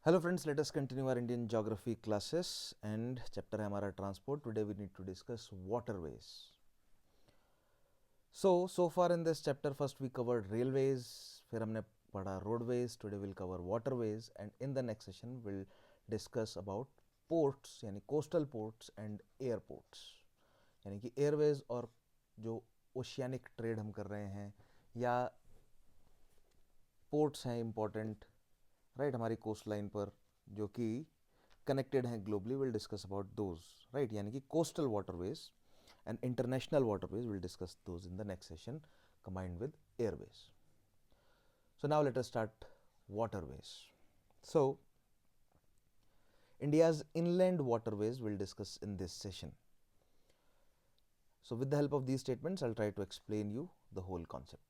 Hello friends, let us continue our Indian geography classes and chapter है हमारा transport. Today we need to discuss waterways. So far in this chapter first we covered railways, फिर हमने पढ़ा roadways, today we'll cover waterways and in the next session we'll discuss about ports यानी coastal ports and airports यानी कि airways और जो oceanic trade हम कर रहे हैं या ports हैं important राइट हमारी कोस्ट लाइन पर जो कि कनेक्टेड हैं globally will discuss about those right यानी कि coastal waterways and international waterways will discuss those in the next session combined with Airways. So now let us start waterways. So India's inland waterways we'll discuss in this session. So with the help of these statements I'll try to explain you the whole concept.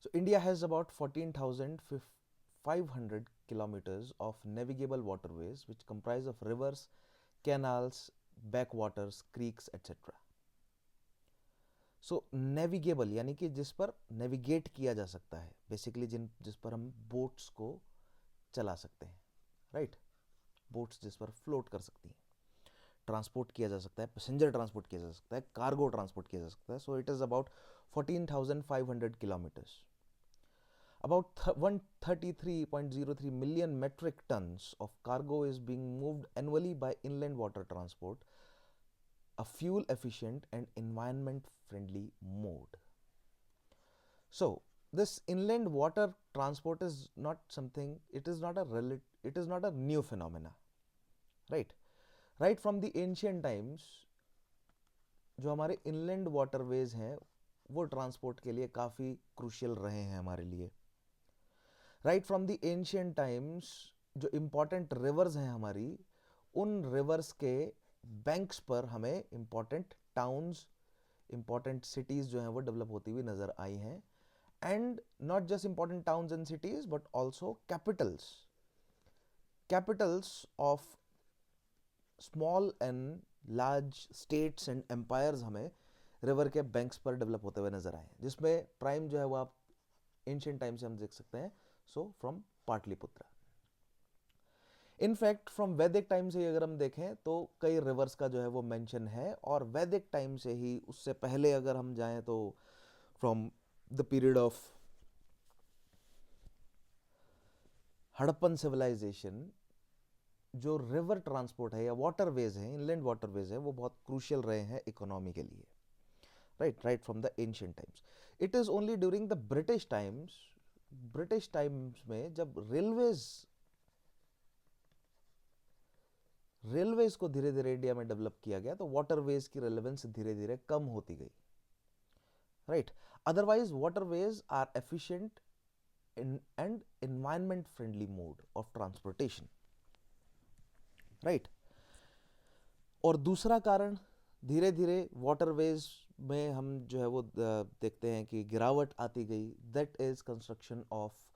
So India has about 14,500 kilometers of navigable waterways which comprise of rivers, canals, backwaters, creeks, etc. So navigable यानी कि जिस पर navigate किया जा सकता है, basically जिस पर हम बोट्स को चला सकते हैं, राइट बोट्स जिस पर फ्लोट कर सकती हैं, ट्रांसपोर्ट किया जा सकता है, पैसेंजर ट्रांसपोर्ट किया जा सकता है, कार्गो ट्रांसपोर्ट किया जा सकता है. So it is about 14,500 kilometres. About 133.03 million metric tons of cargo is being moved annually by inland water transport, a fuel efficient and environment friendly mode. So this inland water transport is not something, it is not a new phenomena, right from the ancient times जो हमारे inland waterways हैं वो transport के लिए काफ़ी crucial रहे हैं हमारे लिए. Right from the ancient times जो इम्पॉर्टेंट रिवर्स हैं हमारी, उन रिवर्स के बैंक्स पर हमें इम्पॉर्टेंट टाउन्स, इम्पॉर्टेंट सिटीज़ जो हैं वो डेवलप होती हुई नज़र आई हैं. And not just important towns and cities but also capitals of small and large states and empires हमें रिवर के बैंक्स पर डेवलप होते हुए नज़र आए, जिसमें प्राइम जो है वो आप एंशियंट टाइम से हम देख सकते हैं. So from Pataliputra. In fact from वैदिक टाइम से अगर हम देखें तो कई रिवर्स का जो है वो मेंशन है, और वैदिक टाइम से ही, उससे पहले अगर हम जाएं तो from the period of Harappan civilization जो रिवर ट्रांसपोर्ट है या वाटरवेज है, इनलैंड वाटरवेज है, वो बहुत क्रूशियल रहे हैं इकोनॉमी के लिए, right from the ancient times. It is only during the British times में जब रेलवेज को धीरे धीरे इंडिया में डेवलप किया गया तो वाटरवेज की रेलेवेंस धीरे धीरे कम होती गई, right. Otherwise waterways are efficient and environment friendly mode of transportation, right. और दूसरा कारण धीरे धीरे वाटरवेज में हम जो है वो देखते हैं कि गिरावट आती गई, that is construction of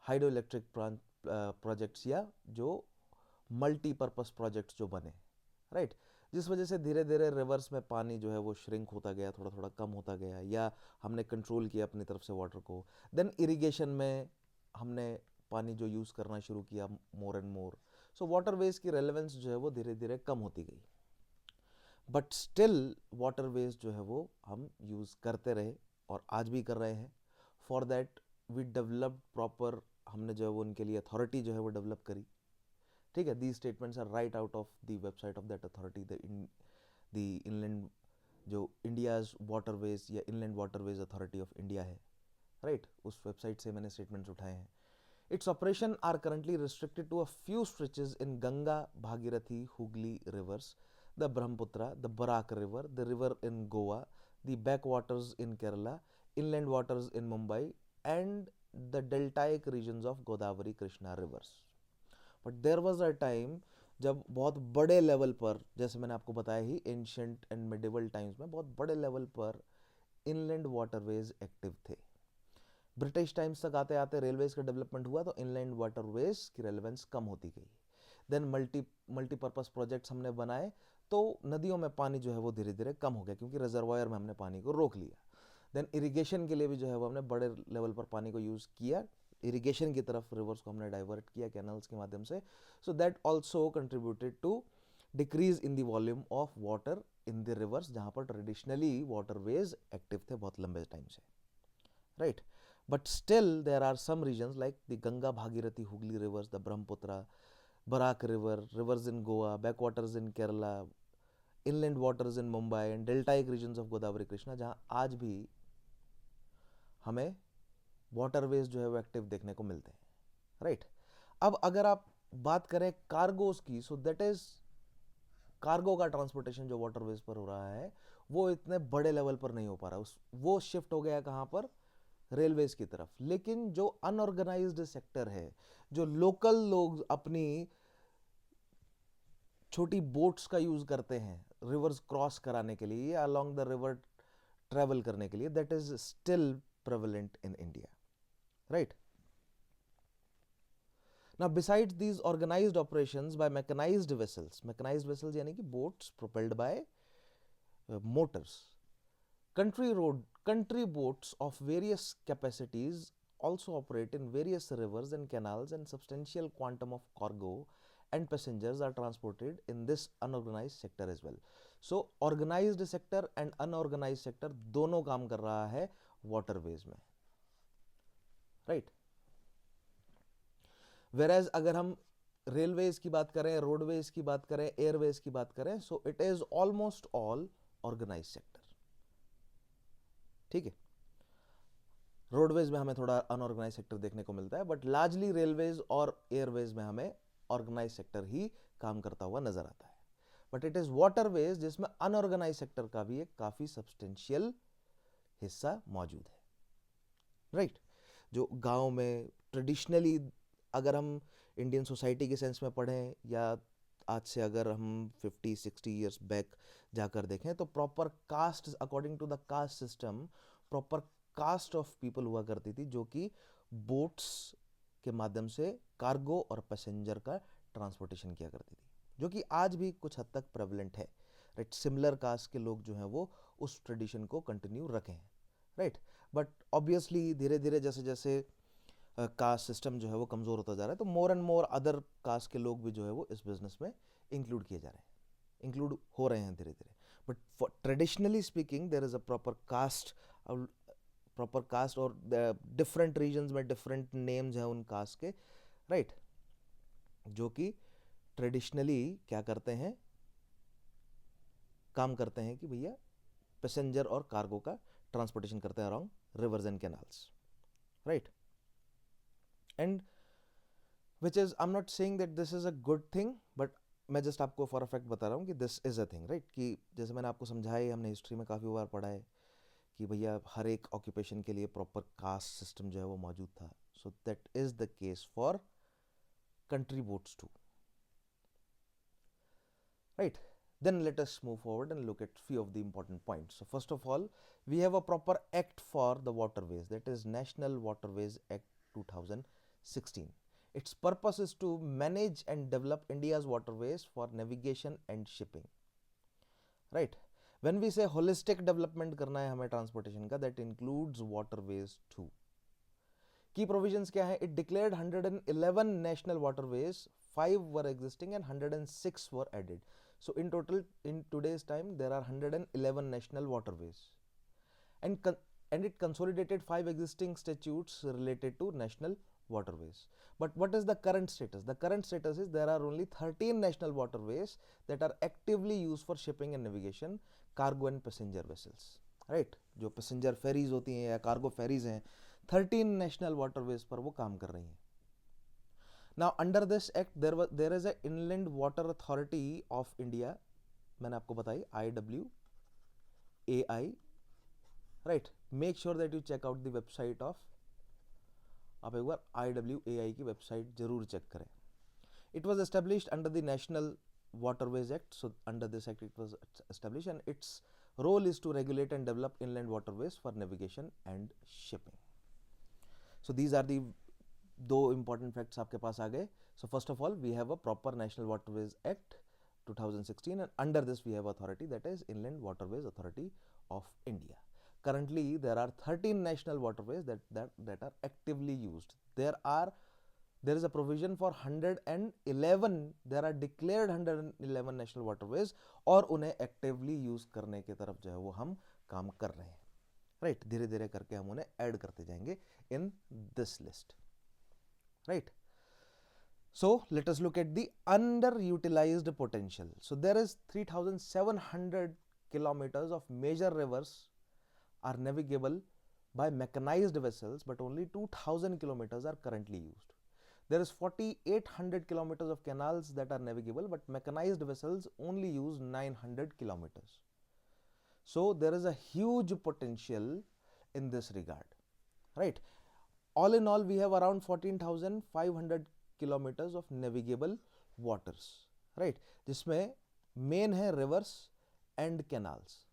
hydro electric projects या जो मल्टीपर्पस प्रोजेक्ट्स जो बने, राइट. जिस वजह से धीरे धीरे रिवर्स में पानी जो है वो श्रिंक होता गया, थोड़ा थोड़ा कम होता गया, या हमने कंट्रोल किया अपनी तरफ से वाटर को. देन इरिगेशन में हमने पानी जो यूज़ करना शुरू किया मोर एंड मोर. सो वाटरवेज की रेलेवेंस जो है वो धीरे धीरे कम होती गई, बट स्टिल वाटरवेज जो है वो हम यूज़ करते रहे और आज भी कर रहे हैं. For that we develop proper, हमने जो है वो उनके लिए अथॉरिटी जो है वो डेवलप करी, ठीक है. These statements are right out of the website of that authority, the inland जो इंडियाज वाटरवेज या inland waterways authority of India है, राइट. उस वेबसाइट से मैंने स्टेटमेंट्स उठाए हैं. Its operation are currently restricted to a few stretches in Ganga, Bhagirathi, Hooghly rivers, the Brahmaputra, the Barak River, the river in Goa, the backwaters in Kerala, inland waters in Mumbai, and the deltaic regions of Godavari, Krishna rivers. But there was a time जब बहुत बड़े level पर, जैसे मैंने आपको बताया ही, ancient and medieval times में बहुत बड़े लेवल पर इनलैंड वाटरवेज एक्टिव थे. ब्रिटिश टाइम्स तक आते आते रेलवेज का डेवलपमेंट हुआ तो इनलैंड वाटरवेज की रेलेवेंस कम होती गई. देन मल्टीपर्पस प्रोजेक्ट्स हमने बनाए तो नदियों में पानी जो है वो धीरे धीरे कम हो गया, क्योंकि रिजर्वायर में हमने पानी को रोक लिया. देन इरिगेशन के लिए भी जो है वो हमने बड़े लेवल पर पानी को यूज़ किया, इरिगेशन की तरफ रिवर्स को हमने डाइवर्ट किया कैनल्स के माध्यम से, so that also contributed to decrease in the volume of water in the rivers, जहाँ पर ट्रेडिशनली वाटरवेज एक्टिव थे बहुत लंबे टाइम से, right. But still there are some regions like the Ganga Bhagirathi Hooghly rivers, the Brahmaputra, Barak river, rivers in Goa, backwaters in Kerala, inland waters in Mumbai and deltaic regions of Godavari Krishna, जहाँ आज भी हमें वाटरवेज जो है वो एक्टिव देखने को मिलते हैं, राइट. अब अगर आप बात करें कार्गोस की, सो दैट इज कार्गो का ट्रांसपोर्टेशन जो वाटरवेज पर हो रहा है वो इतने बड़े लेवल पर नहीं हो पा रहा, वो शिफ्ट हो गया कहाँ पर, रेलवेज की तरफ. लेकिन जो अनऑर्गेनाइज्ड सेक्टर है, जो लोकल लोग अपनी छोटी बोट्स का यूज करते हैं रिवर्स क्रॉस कराने के लिए या अलोंग द रिवर ट्रेवल करने के लिए, that is still prevalent in India, right. Now besides these organized operations by mechanized vessels यानी कि boats propelled by motors, country boats of various capacities also operate in various rivers and canals, and substantial quantum of cargo and passengers are transported in this unorganized sector as well. So organized sector and unorganized sector दोनों काम कर रहा है waterways में, right. वेराज अगर हम railways की बात करें, रोडवेज की बात करें, एयरवेज की बात करें, so it is almost all organise sector, ठीक है. रोडवेज में हमें थोड़ा अनऑर्गेनाइज सेक्टर देखने को मिलता है, बट लार्जली रेलवेज और एयरवेज में हमें ऑर्गेनाइज सेक्टर ही काम करता हुआ नजर आता है. बट इट इज वाटरवेज जिसमें अनऑर्गेनाइज सेक्टर का भी एक काफी सब्सटेंशियल हिस्सा मौजूद है, राइट. जो गांव में ट्रेडिशनली अगर हम इंडियन सोसाइटी के सेंस में पढ़ें या आज से अगर हम 50-60 ईयर्स बैक जाकर देखें तो proper caste, according to the caste system, proper caste of people हुआ करती थी जो कि बोट्स के माध्यम से कार्गो और पैसेंजर का ट्रांसपोर्टेशन किया करती थी, जो कि आज भी कुछ हद तक प्रेवलेंट है, राइट. सिमिलर कास्ट के लोग जो हैं वो उस ट्रेडिशन को कंटिन्यू रखे हैं, राइट. बट ऑब्वियसली धीरे धीरे जैसे जैसे कास्ट सिस्टम जो है वो कमज़ोर होता जा रहा है, तो मोर एंड मोर अदर कास्ट के लोग भी जो है वो इस बिजनेस में इंक्लूड किए जा रहे हैं, इंक्लूड हो रहे हैं धीरे धीरे. But traditionally speaking there is a proper caste और डिफरेंट रीजन्स में डिफरेंट नेम्स हैं उन कास्ट के, राइट, जो कि ट्रेडिशनली क्या करते हैं, काम करते हैं कि भैया पैसेंजर और कार्गो का ट्रांसपोर्टेशन करते हैं around reverse and canals, right. And which is, I am not saying that this is a good thing, but मैं जस्ट आपको फॉर अ फैक्ट बता रहा हूँ कि this is a thing, right. कि जैसे मैंने आपको समझाया, हमने हिस्ट्री में काफ़ी बार पढ़ा है कि भैया हर एक ऑक्यूपेशन के लिए प्रॉपर कास्ट सिस्टम जो है वो मौजूद था. So that is the case for country boats too, right. Then let us move forward and look at few of the important points. So first of all, we have a proper act for the waterways, that is National Waterways Act 2016. Its purpose is to manage and develop India's waterways for navigation and shipping, right. When we say holistic development करना है हमें transportation का, that includes waterways too. Key provisions क्या है? It declared 111 national waterways, 5 were existing and 106 were added. So in total, in today's time, there are 111 national waterways, and it consolidated 5 existing statutes related to national waterways. But what is the current status? The current status is there are only 13 national waterways that are actively used for shipping and navigation, cargo and passenger vessels, right. जो passenger ferries होती हैं या cargo ferries हैं, 13 national waterways पर वो काम कर रही हैं. Now under this act there is a Inland Water Authority of India, मैंने आपको बताई IWAI, right. Make sure that you check out the website of, आप एक बार IWAI की वेबसाइट जरूर चेक करें. It was established under the National Waterways Act, so under this act it was established, and its role is to regulate and develop inland waterways for navigation and shipping. So these are the दो important facts आपके पास आ गए. So first of all we have a proper national waterways act 2016 and under this we have authority that is inland waterways authority of India. currently there are 13 national waterways that are actively used. There is a provision for 111, there are declared 111 national waterways, और उन्हें actively use करने की तरफ जो है वो हम काम कर रहे हैं, राइट. धीरे धीरे करके हम उन्हें ऐड करते जाएंगे in this list, right. So let us look at the underutilized potential. So there is 3,700 kilometers of major rivers are navigable by mechanized vessels, but only 2,000 kilometers are currently used. There is 4,800 kilometers of canals that are navigable, but mechanized vessels only use 900 kilometers. So there is a huge potential in this regard, right? All in all, we have around 14,500 kilometers of navigable waters, right? जिसमें main है reverse and canals.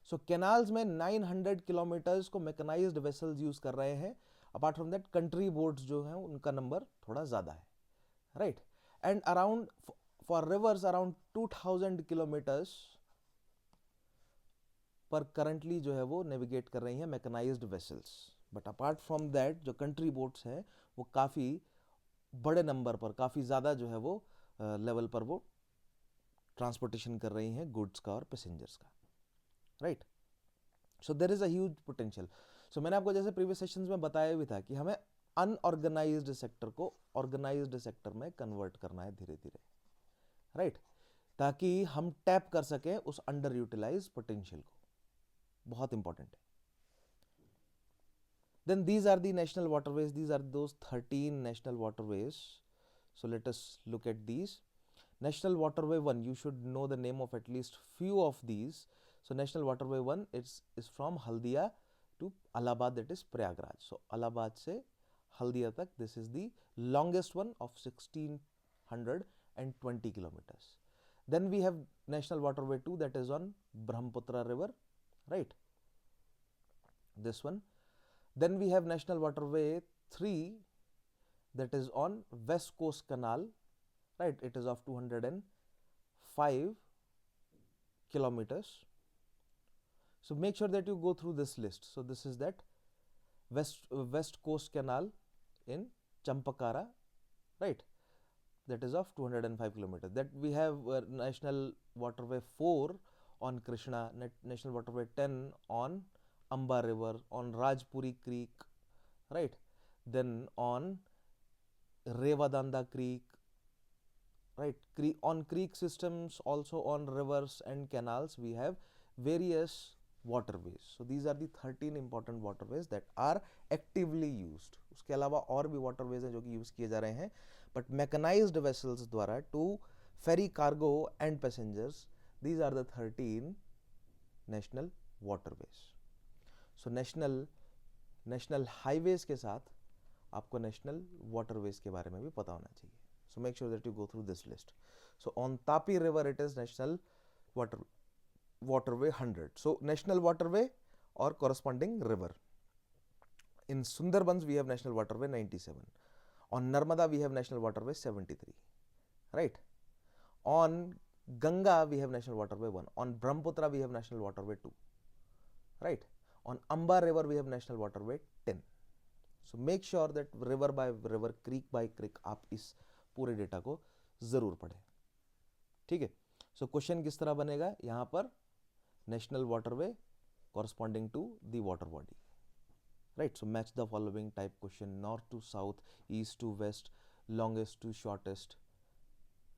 So canals में 900 kilometres को mechanised vessels use कर रहे हैं. Apart from that country boats जो हैं उनका नंबर थोड़ा ज्यादा है, right. And around four rivers around 2000 kilometres पर करंटली जो है वो नेविगेट कर रही हैं mechanised vessels. But apart from that जो कंट्री बोट्स हैं वो काफ़ी बड़े नंबर पर, काफ़ी ज़्यादा जो है वो लेवल पर वो ट्रांसपोर्टेशन कर रही हैं गुड्स का और पैसेंजर्स का, right. So there is a huge potential. So मैंने आपको जैसे प्रीवियस सेशंस में बताया भी था कि हमें अनऑर्गेनाइज्ड सेक्टर को ऑर्गेनाइज्ड सेक्टर में कन्वर्ट करना है धीरे धीरे, राइट, ताकि हम टैप कर सकें उस अंडर यूटिलाइज पोटेंशियल को. बहुत इंपॉर्टेंट है. Then these are the national waterways. These are those 13 national waterways. So let us look at these. National Waterway 1, you should know the name of at least few of these. So National Waterway 1 is from Haldia to Allahabad, that is Prayagraj. So Allahabad se Haldia tak, this is the longest one of 1620 kilometers. Then we have National Waterway 2, that is on Brahmaputra river, right? This one. Then we have National Waterway 3, that is on West Coast Canal, right? It is of 205 kilometers. So make sure that you go through this list. So this is that West Coast Canal in Champakara, right? That is of 205 kilometers. That we have National Waterway 4 on Krishna, National Waterway 10 on Amba river, on Rajpuri creek, right? Then on Revadanda creek, right? On creek systems, also on rivers and canals, we have various waterways. So these are the 13 important waterways that are actively used. उसके अलावा और भी waterways हैं जो कि use किए जा रहे हैं, but mechanized vessels द्वारा to ferry cargo and passengers, these are the 13 national waterways. So national highways के साथ आपको नेशनल वाटरवेज के बारे में भी पता होना चाहिए. So make sure that you go through this list. So on Tapi river it is national waterway 100. So national waterway और corresponding river. In Sundarbans we have national waterway 97. On Narmada we have national waterway 73, right. On Ganga we have national waterway 1. On Brahmaputra we have national waterway 2, right. On Amba river we have national waterway 10. So make sure that river by river, creek by creek आप इस पूरे data को जरूर पढ़ें, ठीक है. So question किस तरह बनेगा यहाँ पर? National waterway corresponding to the water body, right? So match the following type question: north to south, east to west, longest to shortest,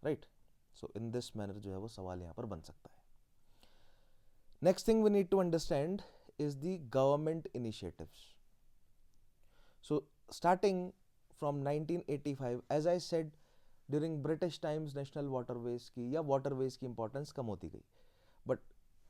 right? So in this manner जो है वो सवाल यहाँ पर बन सकता है. Next thing we need to understand is the government initiatives. So starting from 1985, as I said, during British times national waterways की या waterways की importance कम होती गई. But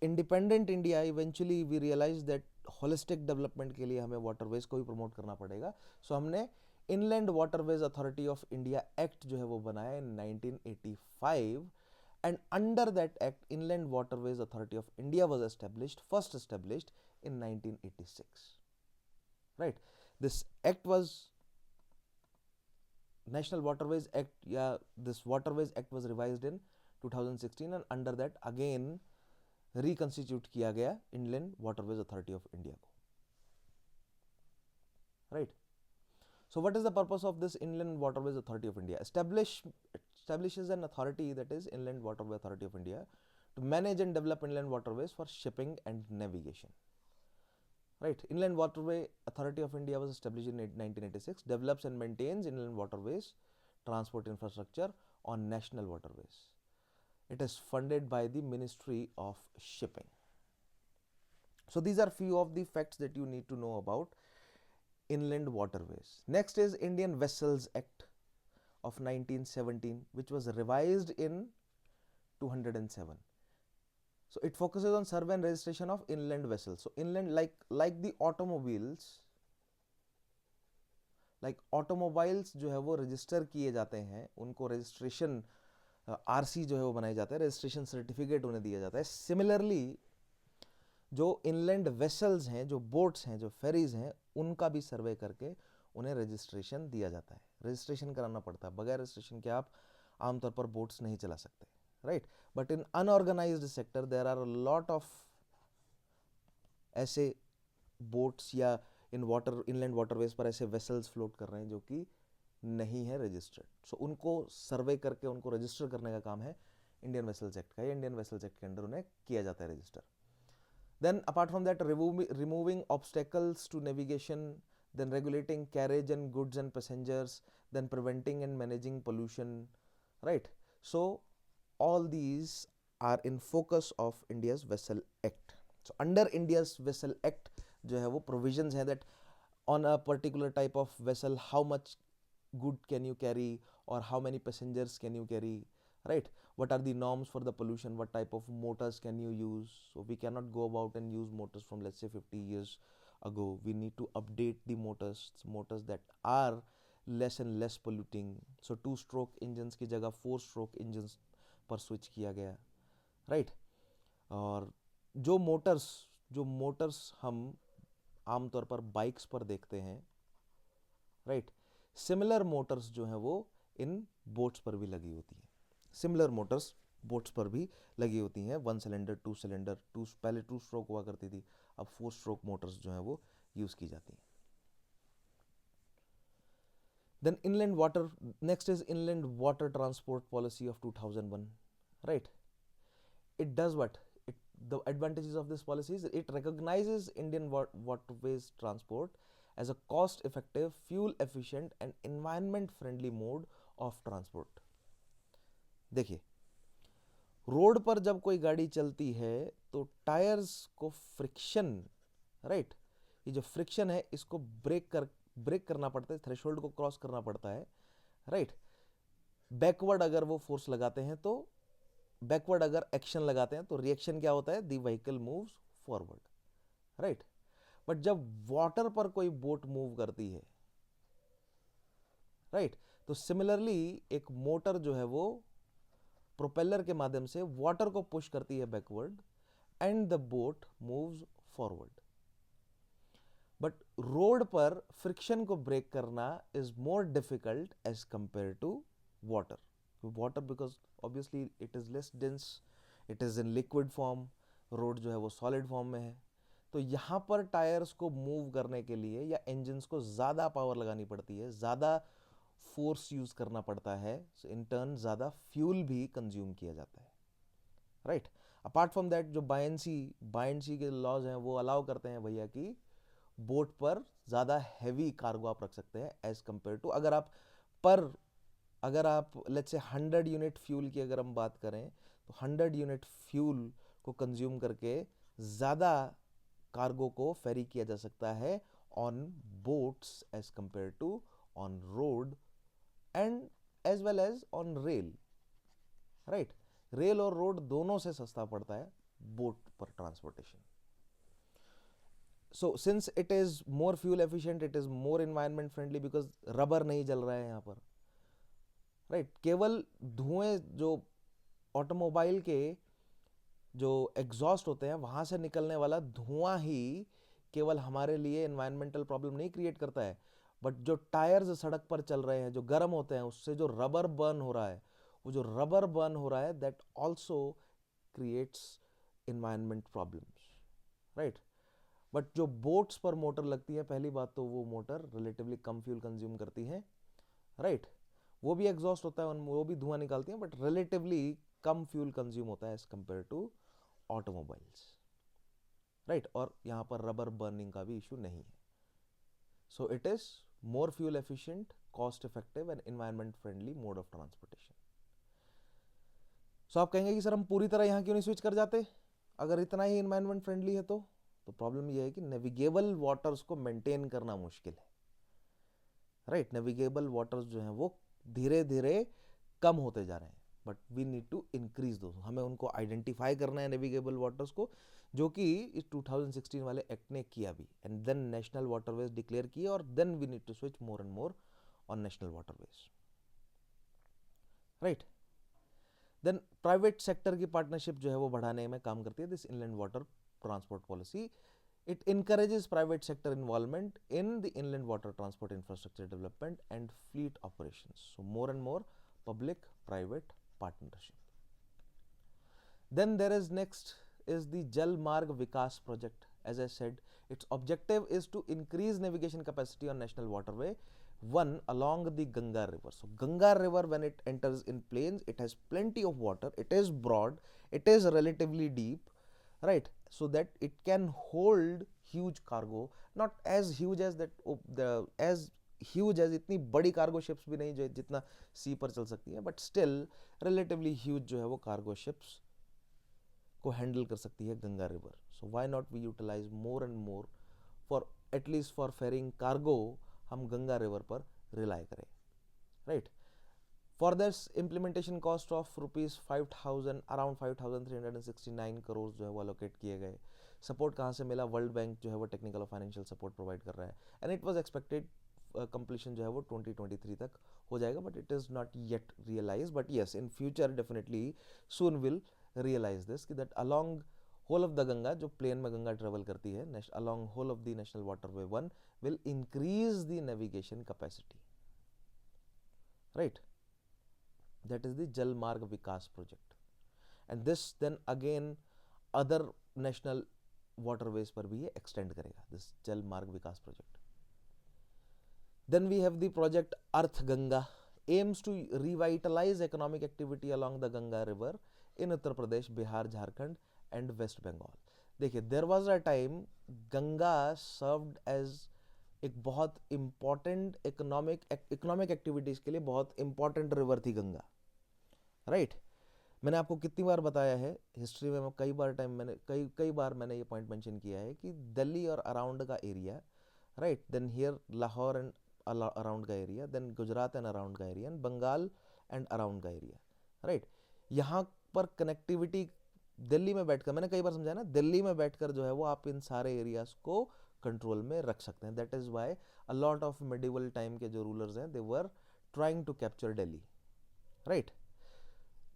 independent India, eventually we realized that holistic development के लिए हमें waterways को भी promote करना पड़ेगा. So हमने Inland Waterways Authority of India Act जो है वो बनाया in 1985, and under that act Inland Waterways Authority of India was first established in 1986, right? This act was National Waterways Act, this Waterways Act was revised in 2016, and under that again रिकंस्टिट्यूट किया गया inland waterways authority of India को, right. So what is the purpose of this Inland Waterways Authority of India? Establishes an authority, that is Inland Waterway Authority of India, to manage and develop inland waterways for shipping and navigation. Right, Inland Waterway Authority of India was established in 1986, develops and maintains inland waterways, transport infrastructure on national waterways. It is funded by the Ministry of Shipping. So these are few of the facts that you need to know about inland waterways. Next is Indian Vessels Act of 1917, which was revised in 207. So it focuses on survey and registration of inland vessels. So inland, like the automobiles, जो है वो register किए जाते हैं, उनको registration RC जो है वो बनाए जाते हैं, रजिस्ट्रेशन सर्टिफिकेट उन्हें दिया जाता है. सिमिलरली जो इनलैंड वेसल्स हैं, जो बोट्स हैं, जो फेरीज हैं, उनका भी सर्वे करके उन्हें रजिस्ट्रेशन दिया जाता है. रजिस्ट्रेशन कराना पड़ता है, बगैर रजिस्ट्रेशन के आप आमतौर पर बोट्स नहीं चला सकते, right. But in unorganised sector there are a lot of ऐसे बोट्स या इनलैंड वाटरवेज पर ऐसे वेसल्स फ्लोट कर रहे हैं जो कि नहीं है रजिस्टर्ड. सो उनको सर्वे करके उनको रजिस्टर करने का काम है इंडियन वेसल्स एक्ट का. इंडियन वेसल्स एक्ट के अंडर उन्हें किया जाता है register. Then apart from that, removing obstacles to navigation, then regulating carriage and goods and passengers, then preventing and managing pollution, right. So all these are in focus of India's Vessel Act. So under India's Vessel Act जो है वो provisions हैं that on a particular type of vessel how much good can you carry or how many passengers can you carry, right. What are the norms for the pollution, what type of motors can you use. So we cannot go about and use motors from, let's say, 50 years ago. We need to update the motors that are less and less polluting. So 2-stroke engines की जगह 4-stroke engines पर switch किया गया, right. और जो Motors हम आमतौर पर बाइक्स पर देखते हैं, राइट, सिमिलर मोटर्स जो हैं वो इन बोट्स पर भी लगी होती है. सिमिलर मोटर्स बोट्स पर भी लगी होती हैं. 1 सिलेंडर, 2 सिलेंडर, पहले 2 स्ट्रोक हुआ करती थी, अब 4 स्ट्रोक मोटर्स जो हैं वो यूज की जाती हैं. Then inland water, next is inland water transport policy of 2001, right. It does what, the advantages of this policy is it recognizes Indian waterways transport as a cost effective, fuel efficient and environment friendly mode of transport. देखिए, road पर जब कोई गाड़ी चलती है तो tyres को friction, right, ये जो फ्रिक्शन है इसको ब्रेक करना पड़ता है, थ्रेशोल्ड को क्रॉस करना पड़ता है, राइट. बैकवर्ड अगर वो फोर्स लगाते हैं तो बैकवर्ड अगर एक्शन लगाते हैं तो रिएक्शन क्या होता है, the vehicle moves forward, right. But जब वाटर पर कोई बोट मूव करती है, राइट, तो सिमिलरली एक मोटर जो है वो प्रोपेलर के माध्यम से वाटर को पुश करती है backward and the boat moves forward. But road पर फ्रिक्शन को ब्रेक करना is more difficult as compare to water. Because obviously it is less dense, it is in liquid form, road जो है वो solid form में है. तो यहाँ पर टायर्स को मूव करने के लिए या इंजन्स को ज़्यादा पावर लगानी पड़ती है, ज़्यादा फोर्स यूज करना पड़ता है. सो इन टर्न ज़्यादा फ्यूल भी कंज्यूम किया जाता है, राइट. अपार्ट फ्रॉम दैट जो बायंसी के लॉज हैं वो अलाउ करते हैं भैया कि बोट पर ज़्यादा हैवी कार्गो आप रख सकते हैं एज कंपेयर टू अगर आप लेट्स से 100 यूनिट फ्यूल की अगर हम बात करें तो 100 यूनिट फ्यूल को कंज्यूम करके ज़्यादा कार्गो को फेरी किया जा सकता है on boats as compare to on road and as well as on rail, right. Rail और रोड दोनों से सस्ता पड़ता है बोट पर transportation. So since it is more fuel efficient, it is more environment friendly because rubber नहीं जल रहा है यहाँ पर, राइट. केवल धुएं जो ऑटोमोबाइल के जो एग्जॉस्ट होते हैं वहां से निकलने वाला धुआं ही केवल हमारे लिए एनवायरमेंटल प्रॉब्लम नहीं क्रिएट करता है, बट जो टायर्स सड़क पर चल रहे हैं जो गर्म होते हैं उससे जो रबर बर्न हो रहा है, वो जो रबर बर्न हो रहा है that also creates environment problems, right. But जो बोट्स पर मोटर लगती है, पहली बात तो वो मोटर रिलेटिवली कम फ्यूल कंज्यूम करती है, राइट। वो भी एग्जॉस्ट होता है, वो भी धुआं निकालती हैं, बट रिलेटिवली कम फ्यूल कंज्यूम होता है as compare to automobiles, right. और यहाँ पर रबर बर्निंग का भी इशू नहीं है। So it is more fuel efficient, cost effective and environment friendly mode of transportation. So आप कहेंगे कि सर हम पूरी तरह यहाँ क्यों नहीं स्विच कर जाते, अगर इतना ही एनवायरमेंट फ्रेंडली है तो प्रॉब्लम ये है कि नेविगेबल वाटर्स को मेंटेन करना मुश्किल है, राइट। नेविगेबल वाटर्स जो हैं वो धीरे धीरे कम होते जा रहे हैं, but we need to increase दो, हमें उनको आइडेंटिफाई करना है नेविगेबल वाटर्स को, जो कि इस 2016 वाले एक्ट ने किया भी, and then national waterways declare किए, और then we need to switch more and more on national waterways, right. Then private sector की पार्टनरशिप जो है वो बढ़ाने में काम करती है this inland water transport policy. It encourages private sector involvement in the inland water transport infrastructure development and fleet operations. So more and more public-private partnership. Then there is next is the Jal Marg Vikas project. As I said, its objective is to increase navigation capacity on national waterway one along the Ganga river. So Ganga river, when it enters in plains, it has plenty of water, it is broad, it is relatively deep, right, so that it can hold huge cargo, not as huge as that as huge as इतनी बड़ी cargo ships भी नहीं जो जितना सी पर चल सकती है, बट स्टिल रिलेटिवली ह्यूज जो है वो कार्गो शिप्स को हैंडल कर सकती है Ganga river. So why not we utilize more and more for at least for ferrying cargo, हम गंगा रिवर पर रिलाई करें, right. For this implementation cost of rupees 5,000 around 5,369 crore जो है वो allocate किए गए। सपोर्ट कहाँ से मिला, वर्ल्ड बैंक जो है वो टेक्निकल और फाइनेंशियल सपोर्ट प्रोवाइड कर रहा है, and it was expected completion जो है वो 2023 तक हो जाएगा, but it is not yet realize, but yes in future definitely soon will realize this कि that along whole of the Ganga, जो प्लेन में गंगा ट्रेवल करती है along whole of the national waterway one will increase the navigation capacity, right. That is the Jal Marg Vikas project, and this then again other national waterways पर भी ये extend करेगा, this Jal Marg Vikas project. Then we have the project Arth Ganga, aims to revitalize economic activity along the Ganga river in Uttar Pradesh, Bihar, Jharkhand and West Bengal. देखिए there was a time Ganga served as एक बहुत important economic activities के लिए बहुत important river थी Ganga, right. मैंने आपको कितनी बार बताया है हिस्ट्री में, कई बार मैंने ये पॉइंट मेंशन किया है कि दिल्ली और अराउंड का area, right, then here Lahore and around का area, then Gujarat and around का area, and Bengal and around का एरिया, राइट। यहाँ पर कनेक्टिविटी दिल्ली में बैठकर, मैंने कई बार समझाया ना, दिल्ली में बैठकर जो है वो आप इन सारे एरियाज को कंट्रोल में रख सकते हैं। That is why a lot of medieval time के जो रूलर्स हैं they were trying to capture Delhi, right.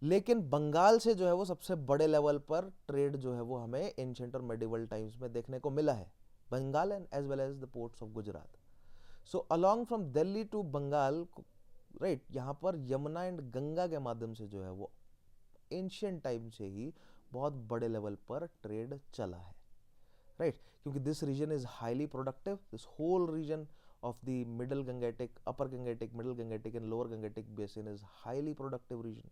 लेकिन बंगाल से जो है वो सबसे बड़े लेवल पर ट्रेड जो है वो हमें एंशिएंट और मेडिवल टाइम्स में देखने को मिला है, Bengal and as well as the ports of Gujarat. So along from Delhi to Bengal, right, यहाँ पर यमुना एंड गंगा के माध्यम से जो है वो एंशिएंट टाइम से ही बहुत बड़े लेवल पर ट्रेड चला है, राइट, क्योंकि this region is highly productive, this whole region of the middle Gangetic, upper Gangetic, middle Gangetic and lower Gangetic basin is highly productive region.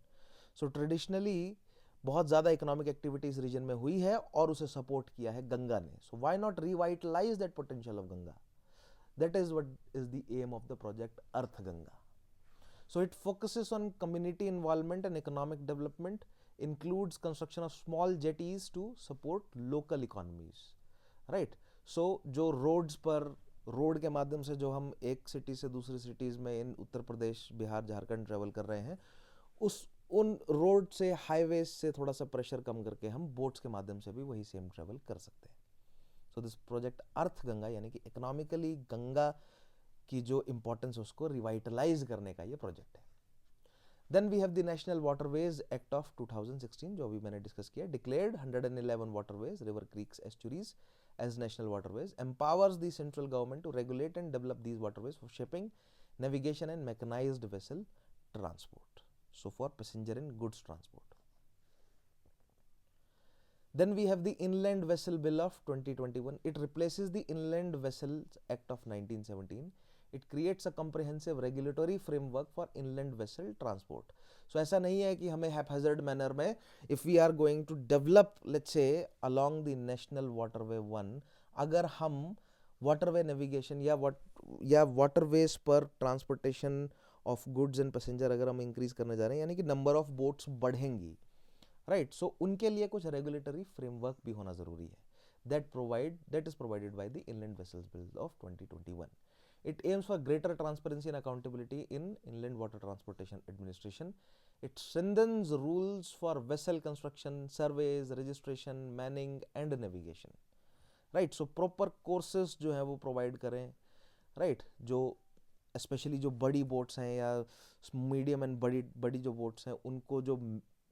So traditionally बहुत ज़्यादा economic activity इस reason में हुई है और उसे सपोर्ट किया है गंगा ने। So why not revitalize that potential of Ganga, that is what is the aim of the project Arth Ganga. So it focuses on community involvement and economic development, includes construction of small jetties to support local economies, right. So जो roads पर, road के माध्यम से जो हम एक city से दूसरी सिटीज़ में इन उत्तर प्रदेश, बिहार, झारखंड ट्रेवल कर रहे हैं, उन रोड से, हाईवे से थोड़ा सा प्रेशर कम करके हम बोट्स के माध्यम से भी वही सेम ट्रेवल कर सकते हैं। So this project Arth Ganga यानी कि इकोनॉमिकली गंगा की जो इंपॉर्टेंस है उसको रिवाइटलाइज करने का ये प्रोजेक्ट है। Then we have the national waterways act of 2016 जो अभी मैंने डिस्कस किया, declared 111 waterways, river, creeks, estuaries as national waterways, empowers the central government to regulate and develop these waterways for shipping, navigation and mechanized vessel transport, so for passenger and goods transport. Then we have the Inland Vessel Bill of 2021. It replaces the Inland Vessels Act of 1917. It creates a comprehensive regulatory framework for inland vessel transport. So ऐसा नहीं है कि हमें haphazard manner में, if we are going to develop, let's say, along the National Waterway 1, अगर हम waterway navigation या waterways पर transportation of goods and passenger अगर हम increase करने जा रहे हैं, यानी कि number of boats बढ़ेंगी, राइट. सो उनके लिए कुछ रेगुलेटरी फ्रेमवर्क भी होना जरूरी है. that is provided by the Inland Vessels Bill of 2021. It aims for greater transparency and accountability in inland water transportation administration. It strengthens rules for vessel construction, surveys, registration, manning and navigation. Right. So proper courses जो है वो provide करें, right. जो specially जो बड़ी boats हैं या medium and बड़ी जो बोट्स हैं, उनको जो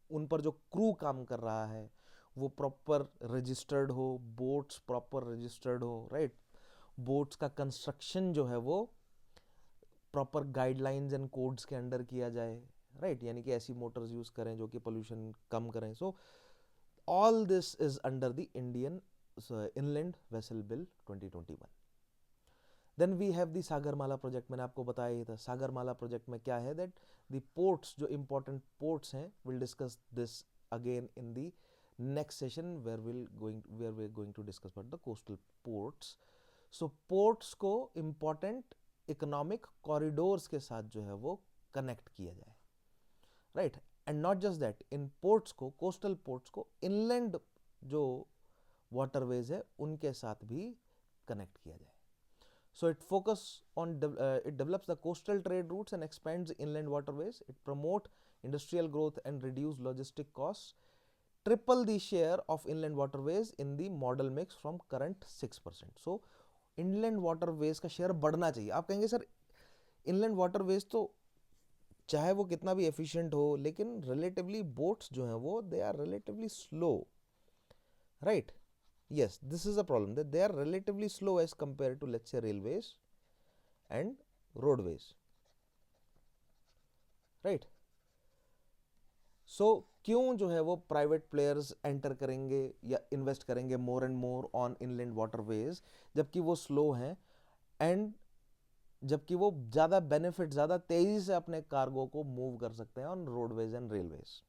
उन पर जो क्रू काम कर रहा है वो प्रॉपर रजिस्टर्ड हो, बोट्स प्रॉपर रजिस्टर्ड हो, राइट. बोट्स का कंस्ट्रक्शन जो है वो प्रॉपर गाइडलाइंस एंड कोड्स के अंडर किया जाए, राइट. यानी कि ऐसी मोटर्स यूज करें जो कि पोल्यूशन कम करें. So all this is under the Indian inland vessel bill 2021. Then we have the Sagarmala project. मैंने आपको बताया ही था सागरमाला प्रोजेक्ट में क्या है, दैट द पोर्ट्स, जो इंपॉर्टेंट पोर्ट्स हैं, will discuss this again in the next session where we are going to discuss about the coastal ports. So ports को इंपॉर्टेंट इकोनॉमिक कॉरिडोर्स के साथ जो है वो कनेक्ट किया जाए, right. And not just that, इन पोर्ट्स को, कोस्टल पोर्ट्स को इनलैंड जो वाटरवेज है उनके साथ भी कनेक्ट किया जाए. So it develops the coastal trade routes and expands inland waterways. It promote industrial growth and reduce logistic costs. Triple the share of inland waterways in the model mix from current 6%. So inland waterways का share बढ़ना चाहिए. आप कहेंगे sir inland waterways तो चाहे वो कितना भी efficient हो, लेकिन relatively boats जो हैं वो they are relatively slow, right? Yes, this is a problem, that they are relatively slow as compared to, let's say, railways and roadways, right. So क्यों जो है वो प्राइवेट प्लेयर्स एंटर करेंगे या इन्वेस्ट करेंगे मोर and more on inland waterways, जबकि वो slow हैं एंड जबकि वो ज़्यादा बेनिफिट, ज़्यादा तेजी से अपने कार्गो को मूव कर सकते हैं on roadways and railways,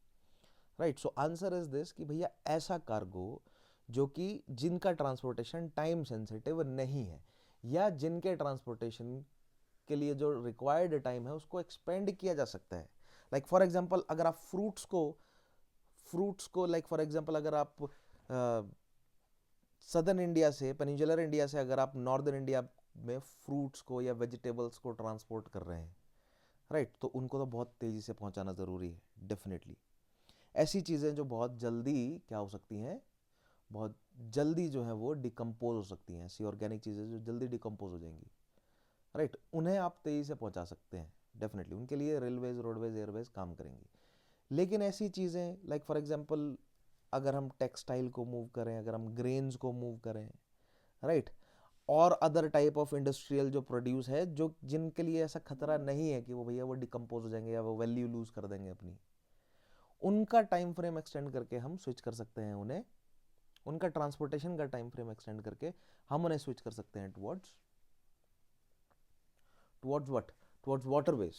right. So answer is this कि भैया ऐसा कार्गो जो कि जिनका ट्रांसपोर्टेशन टाइम सेंसिटिव नहीं है या जिनके ट्रांसपोर्टेशन के लिए जो रिक्वायर्ड टाइम है उसको एक्सपेंड किया जा सकता है. लाइक फॉर एग्जांपल अगर आप फ्रूट्स को लाइक फॉर एग्जांपल अगर आप सदर्न इंडिया से, पेनिनसुलर इंडिया से अगर आप नॉर्दर्न इंडिया में फ्रूट्स को या वेजिटेबल्स को ट्रांसपोर्ट कर रहे हैं, राइट, तो उनको तो बहुत तेज़ी से पहुंचाना ज़रूरी है डेफिनेटली. ऐसी चीज़ें जो बहुत जल्दी क्या हो सकती हैं, बहुत जल्दी जो है वो डिकम्पोज हो सकती हैं, ऐसी ऑर्गेनिक चीज़ें जो जल्दी डिकम्पोज हो जाएंगी, राइट, उन्हें आप तेज़ी से पहुंचा सकते हैं डेफिनेटली. उनके लिए रेलवेज, रोडवेज, एयरवेज काम करेंगी. लेकिन ऐसी चीज़ें लाइक फॉर एग्जांपल अगर हम टेक्सटाइल को मूव करें, अगर हम ग्रेन्स को मूव करें, राइट, और अदर टाइप ऑफ इंडस्ट्रियल जो प्रोड्यूस है, जो जिनके लिए ऐसा खतरा नहीं है कि वो भैया वो डिकम्पोज हो जाएंगे या वो वैल्यू लूज कर देंगे अपनी, उनका टाइम फ्रेम एक्सटेंड करके हम स्विच कर सकते हैं उन्हें, उनका ट्रांसपोर्टेशन का टाइम फ्रेम एक्सटेंड करके हम उन्हें स्विच कर सकते हैं towards what, towards waterways.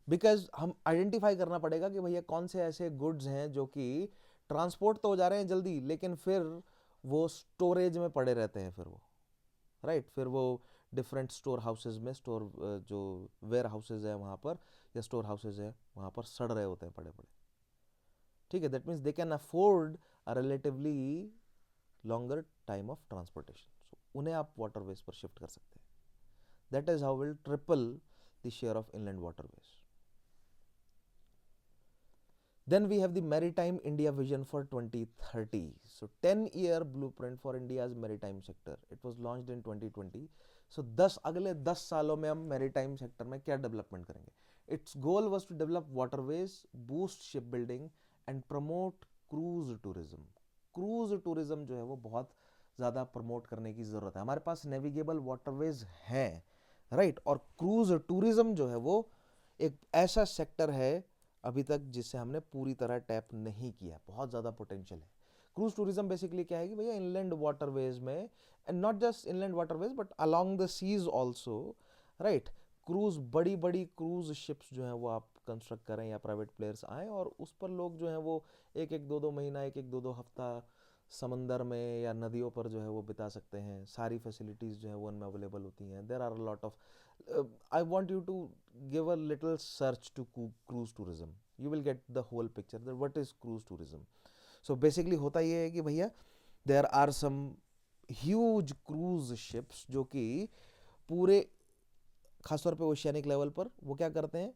Because हम आइडेंटिफाई करना पड़ेगा कि भैया कौन से ऐसे गुड्स हैं जो कि ट्रांसपोर्ट तो हो जा रहे हैं जल्दी, लेकिन फिर वो स्टोरेज में पड़े रहते हैं, फिर वो, राइट, फिर वो डिफरेंट स्टोर हाउसेज में, स्टोर जो वेयर हाउसेज है वहाँ पर या स्टोर हाउसेज है वहाँ पर सड़ रहे होते हैं पड़े पड़े, ठीक है. That means they can afford a relatively longer time of transportation. So उन्हें आप वाटरवेज पर शिफ्ट कर सकते हैं. That is how will triple the share of inland waterways. Then we have the Maritime India Vision for 2030. So 10-year blueprint for India's maritime sector. It was launched in 2020. So अगले 10 सालों में हम maritime sector में क्या development करेंगे. Its goal was to develop waterways, boost shipbuilding and promote cruise tourism. Cruise tourism जो है वो बहुत ज़्यादा प्रमोट करने की ज़रूरत है. हमारे पास नेविगेबल वाटरवेज हैं, राइट, और क्रूज टूरिज्म जो है वो एक ऐसा सेक्टर है अभी तक जिससे हमने पूरी तरह टैप नहीं किया. बहुत ज़्यादा पोटेंशियल है. क्रूज टूरिज्म बेसिकली क्या है कि भैया इनलैंड वाटरवेज में, and not just inland waterways but along the seas also, right, cruise, बड़ी बड़ी क्रूज शिप्स जो हैं वो आप कंस्ट्रक्ट करें या प्राइवेट प्लेयर्स आए और उस पर लोग जो हैं वो एक एक दो दो महीना, एक एक दो दो हफ्ता समंदर में या नदियों पर जो है वो बिता सकते हैं। सारी फैसिलिटीज़ जो है वो उनमें अवेलेबल होती हैं। There are lot of, I want you to give a little search to cruise tourism, you will get the whole picture that what is cruise tourism. So basically होता ये है कि भैया there are some huge cruise ships जो कि पूरे, खासतौर पे ओशियानिक लेवल पर वो क्या करते हैं,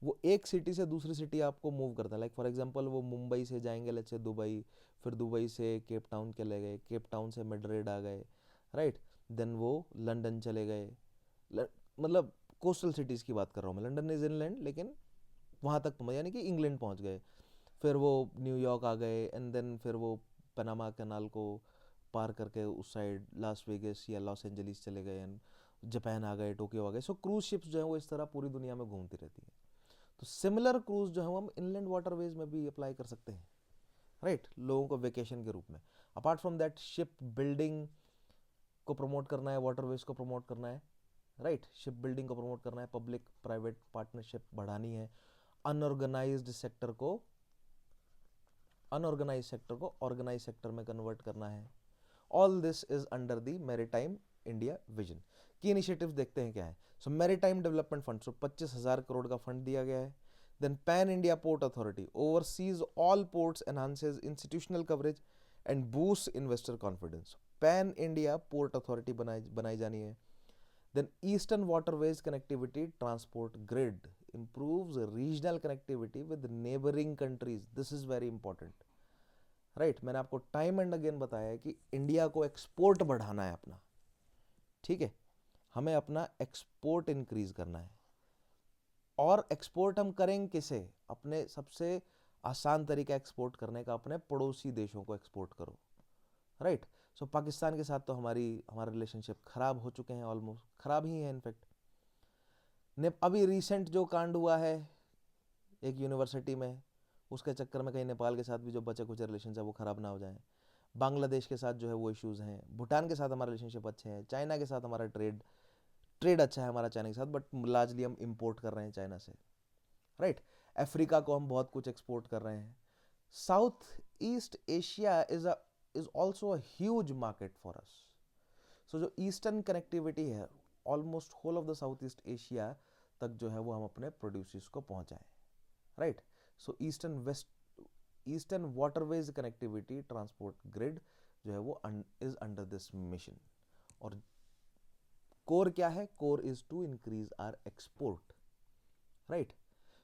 वो एक सिटी से दूसरी सिटी आपको मूव करता है। लाइक फॉर एग्जांपल वो मुंबई से जाएंगे लेट्स से दुबई, फिर दुबई से केप टाउन चले गए, केप टाउन से मैड्रिड आ गए, राइट, देन वो लंदन चले गए, मतलब कोस्टल सिटीज़ की बात कर रहा हूँ मैं, लंदन इज इनलैंड लेकिन वहाँ तक पहुँच, यानी कि इंग्लैंड पहुँच गए, फिर वो न्यूयॉर्क आ गए, एंड देन फिर वो पनामा कैनाल को पार करके उस साइड लास वेगस या लॉस एंजलिस चले गए, एंड जापान आ गए, टोक्यो आ गए। सो क्रूज शिप्स जो है वो इस तरह पूरी दुनिया में घूमती रहती है। तो सिमिलर क्रूज जो है वो हम इनलैंड वाटरवेज में भी अप्लाई कर सकते हैं, राइट, लोगों को वेकेशन के रूप में। Apart from that ship building को प्रमोट करना है, वाटरवेज को प्रमोट करना है, राइट, शिप बिल्डिंग को प्रमोट करना है, पब्लिक प्राइवेट पार्टनरशिप बढ़ानी है, अनऑर्गेनाइज्ड सेक्टर को ऑर्गेनाइज सेक्टर में कन्वर्ट करना है। All this is under the maritime India vision. Key initiatives देखते हैं क्या है। So maritime development fund, so 25,000 crore का फंड दिया गया है। Then pan India port authority overseas all ports, enhances institutional coverage and boost investor confidence. Pan India port authority बनाई जानी है। Then eastern waterways connectivity transport grid improves regional connectivity with neighboring countries. This is very important, right, मैंने आपको time and again बताया है कि India को export बढ़ाना है अपना, ठीक है, हमें अपना एक्सपोर्ट इंक्रीज करना है। और एक्सपोर्ट हम करेंगे किसे, अपने सबसे आसान तरीका एक्सपोर्ट करने का, अपने पड़ोसी देशों को एक्सपोर्ट करो, राइट। सो पाकिस्तान के साथ तो हमारे रिलेशनशिप खराब हो चुके हैं, ऑलमोस्ट खराब ही है इनफैक्ट। अभी रिसेंट जो कांड हुआ है एक यूनिवर्सिटी में, उसके चक्कर में कहीं नेपाल के साथ भी जो बचे कुछ रिलेशन है वो ख़राब ना हो जाए। बांग्लादेश के साथ जो है वो इश्यूज़ हैं, भूटान के साथ हमारा रिलेशनशिप अच्छे हैं, चाइना के साथ हमारा ट्रेड अच्छा है हमारा चाइना के साथ, बट लार्जली हम इम्पोर्ट कर रहे हैं चाइना से, राइट। अफ्रीका को हम बहुत कुछ एक्सपोर्ट कर रहे हैं। South east Asia is also a huge market for us. So जो ईस्टर्न कनेक्टिविटी है, almost whole of the south east Asia तक जो है वो हम अपने प्रोड्यूसर्स को पहुंचाएं, right. So eastern waterways connectivity transport grid जो है वो इज अंडर दिस मिशन। और कोर क्या है, core is to increase our export, right.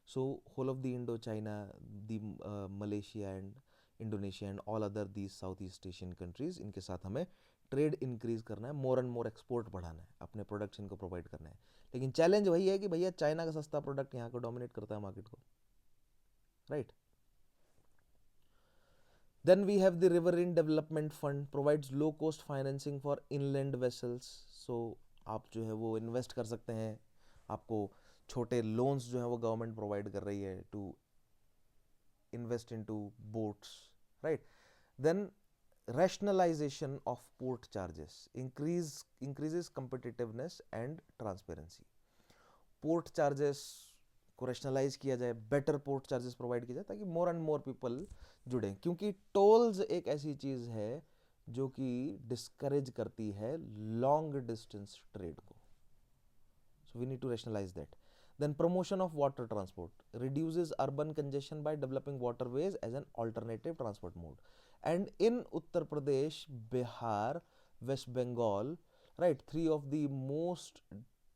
So whole of the Indo China, the Malaysia and Indonesia and all other these south east Asian countries, इनके साथ हमें trade increase करना है, मोर and more export बढ़ाना है, अपने प्रोडक्शन को provide करना है। लेकिन चैलेंज वही है कि भैया चाइना का सस्ता प्रोडक्ट यहाँ को डोमिनेट करता है मार्केट को, right. Then we have the Riverine Development Fund provides low cost financing for inland vessels. So आप जो है वो इन्वेस्ट कर सकते हैं, आपको छोटे लोन्स जो है वो गवर्नमेंट प्रोवाइड कर रही है to invest into boats, right. Then rationalization of port charges increases competitiveness and transparency. Port charges को रैशनलाइज किया जाए, बेटर पोर्ट चार्जेस प्रोवाइड किया जाए ताकि मोर एंड मोर पीपल जुड़े, क्योंकि टोल्स एक ऐसी चीज़ है जो कि डिस्करेज करती है लॉन्ग डिस्टेंस ट्रेड को। So we need to rationalise that. Then promotion of water transport reduces urban congestion by developing waterways as an alternative transport mode. And in Uttar Pradesh, Bihar, West Bengal, right, 3 of the most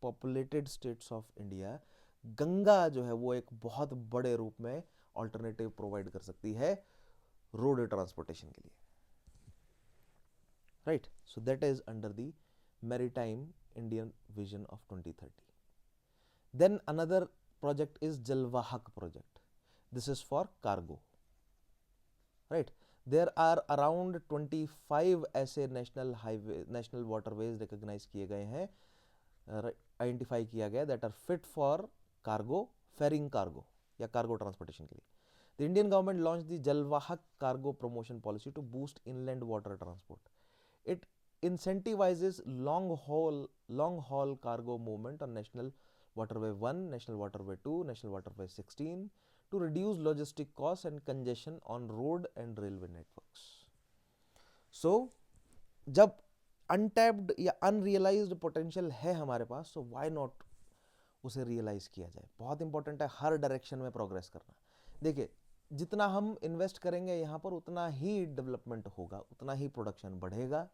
populated states of India, Ganga जो है वो एक बहुत बड़े रूप में alternative provide कर सकती है रोड ट्रांसपोर्टेशन के लिए, right. So that is under the maritime Indian vision of 2030. Then another project is Jalvahak project. This is for cargo, right. There are around 25 ऐसे नेशनल वाटरवेज रिकॉग्नाइज किए गए हैं, आइडेंटिफाई किया गया that are fit for cargo, ferrying cargo या cargo transportation के लिए. The Indian government launched the Jalwahak cargo promotion policy to boost inland water transport. It incentivizes long haul cargo movement on National Waterway 1, National Waterway 2, National Waterway 16 to reduce logistic costs and congestion on road and railway networks. So जब untapped या unrealised potential है हमारे पास, so why not उसे realise किया जाए. बहुत important है हर direction में प्रोग्रेस करना. देखिए, जितना हम इन्वेस्ट करेंगे यहाँ पर उतना ही डेवलपमेंट होगा, उतना ही प्रोडक्शन बढ़ेगा,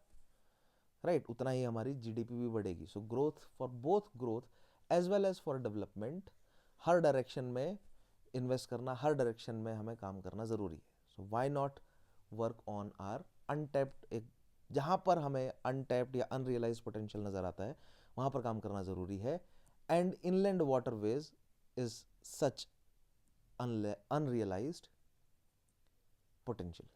राइट, उतना ही हमारी जीडीपी भी बढ़ेगी. So growth for both growth as well as for development, हर डायरेक्शन में इन्वेस्ट करना, हर डायरेक्शन में हमें काम करना ज़रूरी है. So why not work on our untapped, एक जहाँ पर हमें अनटैप्ड या अनरियलाइज पोटेंशियल नज़र आता है वहाँ पर काम करना ज़रूरी है. And inland waterways is such unrealized potential.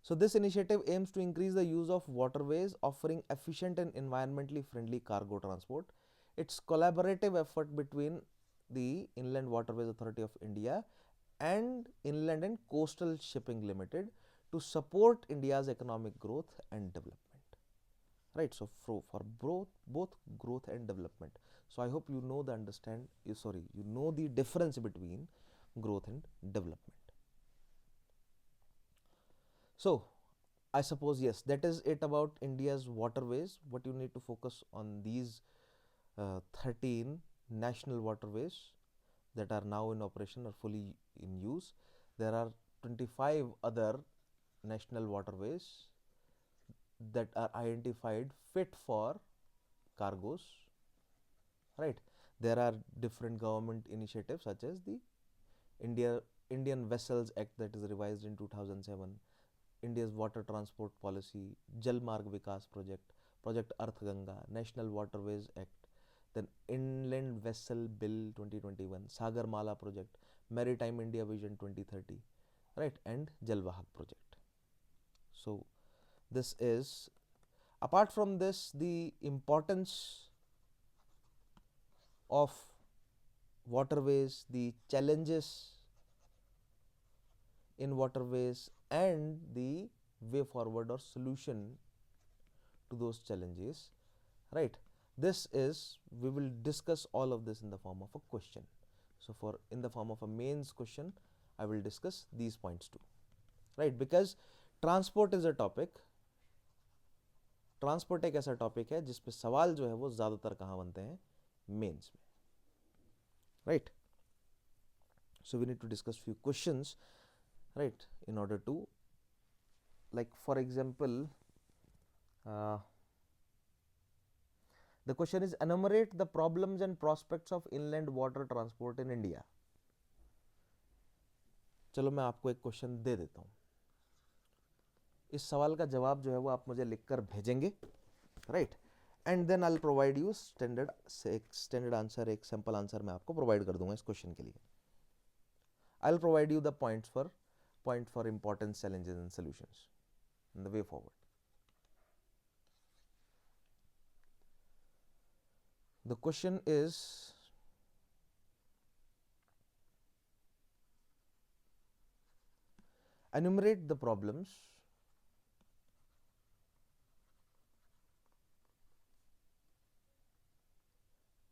So this initiative aims to increase the use of waterways, offering efficient and environmentally friendly cargo transport. It's collaborative effort between the Inland Waterways Authority of India and Inland and Coastal Shipping Limited to support India's economic growth and development. Right, so for both growth and development. So I hope you know you know the difference between growth and development. So I suppose, yes, that is it about India's waterways. What you need to focus on these 13 national waterways that are now in operation or fully in use. There are 25 other national waterways that are identified fit for cargoes, right. There are different government initiatives such as the Indian Vessels Act that is revised in 2007, India's water transport policy, Jal Marg Vikas Project Arth Ganga, National Waterways Act, then Inland Vessel Bill 2021, Sagar Mala Project, Maritime India Vision 2030, right, and Jalwahak Project. So this is, apart from this, the importance of waterways, the challenges in waterways, and the way forward or solution to those challenges, right. This is, we will discuss all of this in the form of a question. So for in the form of a mains question, I will discuss these points too, right, because transport is a topic. Transport एक ऐसा topic है जिस पे सवाल जो है वो ज़्यादातर कहाँ बनते हैं, मेंस में, right. So we need to discuss few questions, right, in order to, like for example, the question is enumerate the problems and prospects of inland water transport in India. चलो मैं आपको एक क्वेश्चन दे देता हूँ. इस सवाल का जवाब जो है वो आप मुझे लिखकर भेजेंगे, right, and then I will provide you standard answer, एक सैंपल आंसर मैं आपको प्रोवाइड कर दूंगा इस क्वेश्चन के लिए. I will provide you the point for important challenges and solutions in the way forward. The question is, enumerate the problems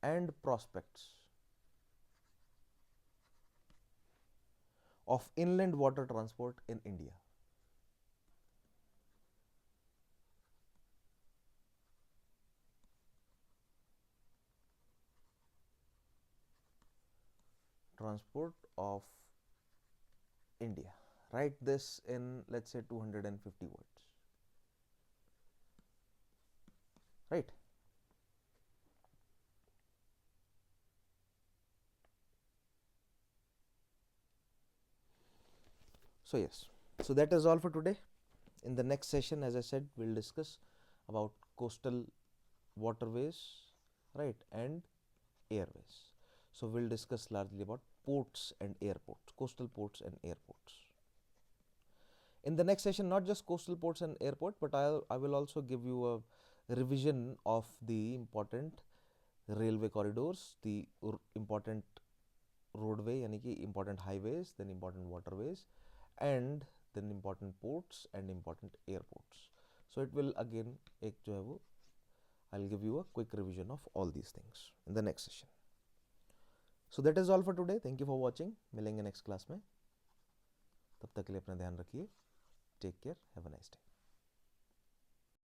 and prospects of inland water transport in India. Transport of India. Write this in, let's say, 250 words, right. So yes, so that is all for today. In the next session, as I said, we'll discuss about coastal waterways, right, and airways. So we'll discuss largely about ports and airports, coastal ports and airports. In the next session, not just coastal ports and airport, but I will also give you a revision of the important railway corridors, the important roadway यानी कि important highways, then important waterways, and then important ports and important airports. So it will again एक जो है वो I will give you a quick revision of all these things in the next session. So that is all for today. Thank you for watching. मिलेंगे next class में. तब तक के लिए अपना ध्यान रखिए. Take care. Have a nice day.